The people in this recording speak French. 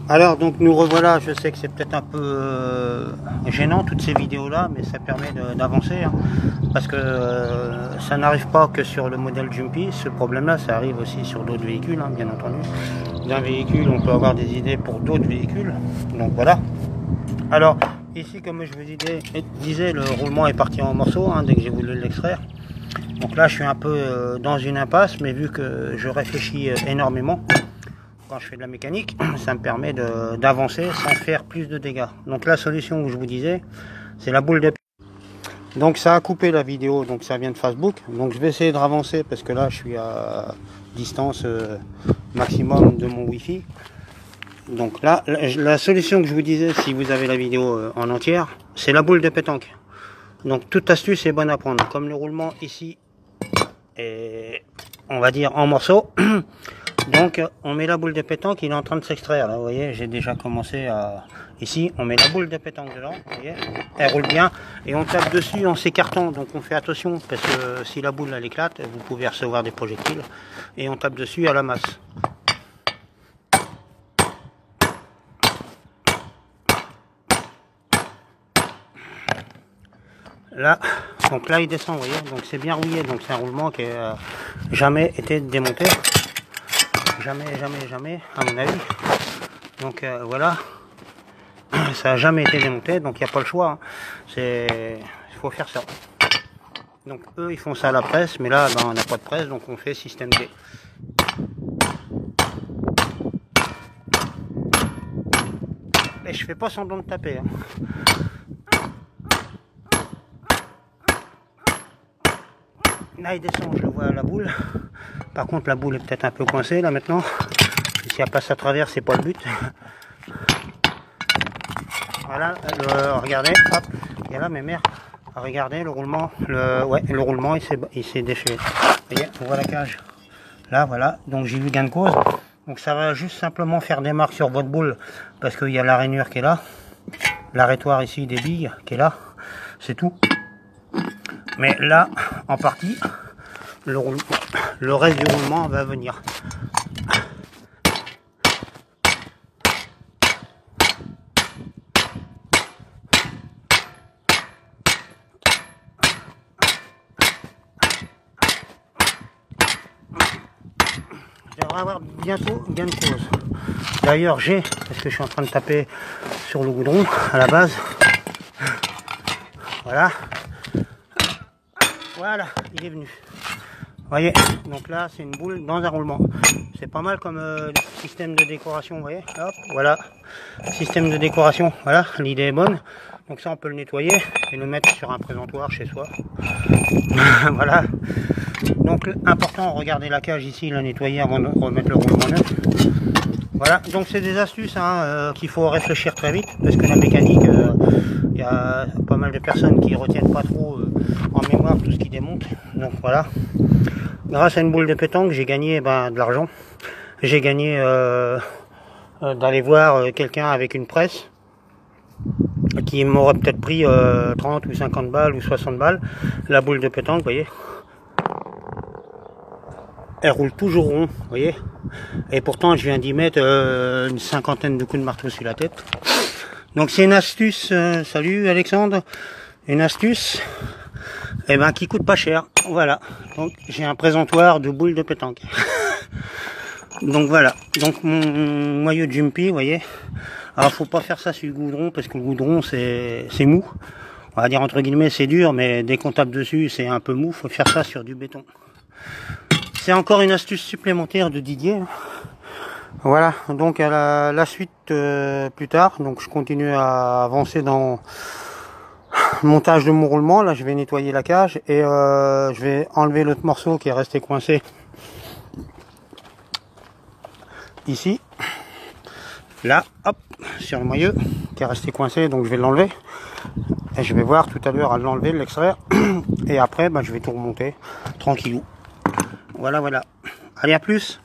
Alors donc nous revoilà, je sais que c'est peut-être un peu gênant toutes ces vidéos là, mais ça permet d'avancer, hein, parce que ça n'arrive pas que sur le modèle Jumpy, ce problème là ça arrive aussi sur d'autres véhicules, hein, bien entendu. D'un véhicule on peut avoir des idées pour d'autres véhicules, donc voilà. Alors ici comme je vous disais, le roulement est parti en morceaux, hein, dès que j'ai voulu l'extraire. Donc là je suis un peu dans une impasse, mais vu que je réfléchis énormément quand je fais de la mécanique, ça me permet d'avancer sans faire plus de dégâts. Donc la solution que je vous disais, c'est la boule de pétanque. Donc ça a coupé la vidéo, donc ça vient de Facebook. Donc je vais essayer de ravancer parce que là je suis à distance maximum de mon Wi-Fi. Donc là, la solution que je vous disais, si vous avez la vidéo en entière, c'est la boule de pétanque. Donc toute astuce est bonne à prendre. Comme le roulement ici est, on va dire, en morceaux. Donc on met la boule de pétanque, il est en train de s'extraire là, vous voyez, j'ai déjà commencé à... Ici on met la boule de pétanque dedans, vous voyez, elle roule bien, et on tape dessus en s'écartant, donc on fait attention, parce que si la boule elle éclate, vous pouvez recevoir des projectiles, et on tape dessus à la masse. Là, donc là il descend, vous voyez, donc c'est bien rouillé, donc c'est un roulement qui n'a jamais été démonté. Jamais, à mon avis. Donc voilà, ça n'a jamais été démonté, donc il n'y a pas le choix. Hein. Il faut faire ça. Donc eux, ils font ça à la presse, mais là, ben, on n'a pas de presse, donc on fait système D. Et je fais pas semblant de taper. Hein. Là, il descend, je le vois à la boule. Par contre, la boule est peut-être un peu coincée là maintenant. Si elle passe à travers, c'est pas le but. Voilà, regardez, hop, il y a là mes mères. Regardez le roulement, le roulement il s'est défait. Vous voyez, on voit la cage. Là, voilà, donc j'ai eu gain de cause. Donc ça va juste simplement faire des marques sur votre boule parce qu'il y a la rainure qui est là, l'arrêtoire ici des billes qui est là, c'est tout. Mais là, en partie, le reste du roulement va venir. Je devrais avoir bientôt gain de cause. D'ailleurs parce que je suis en train de taper sur le goudron à la base. Voilà. Voilà, il est venu. Vous voyez, donc là c'est une boule dans un roulement. C'est pas mal comme système de décoration, vous voyez. Hop, voilà, système de décoration, voilà, l'idée est bonne. Donc ça on peut le nettoyer et le mettre sur un présentoir chez soi. Voilà. Donc important, regardez la cage ici, la nettoyer avant de remettre le roulement neuf. Voilà, donc c'est des astuces hein, qu'il faut réfléchir très vite, parce que la mécanique, il y a pas mal de personnes qui retiennent pas trop en mémoire tout ce qui démonte. Donc voilà, grâce à une boule de pétanque, j'ai gagné de l'argent. J'ai gagné d'aller voir quelqu'un avec une presse qui m'aurait peut-être pris 30 ou 50 balles ou 60 balles. La boule de pétanque, vous voyez, elle roule toujours rond, vous voyez. Et pourtant, je viens d'y mettre une cinquantaine de coups de marteau sur la tête. Donc c'est une astuce, salut Alexandre, une astuce qui coûte pas cher. Voilà, donc j'ai un présentoir de boules de pétanque. Donc voilà, donc mon noyau de Jumpy, vous voyez. Alors faut pas faire ça sur le goudron, parce que le goudron c'est mou. On va dire entre guillemets c'est dur, mais dès qu'on tape dessus c'est un peu mou, faut faire ça sur du béton. C'est encore une astuce supplémentaire de Didier. Voilà, donc à la suite plus tard, donc je continue à avancer dans le montage de mon roulement. Là je vais nettoyer la cage et je vais enlever l'autre morceau qui est resté coincé ici. Là, hop, sur le moyeu qui est resté coincé, donc je vais l'enlever. Et je vais voir tout à l'heure à l'enlever, l'extraire. Et après, je vais tout remonter tranquillou. Voilà. Allez, à plus.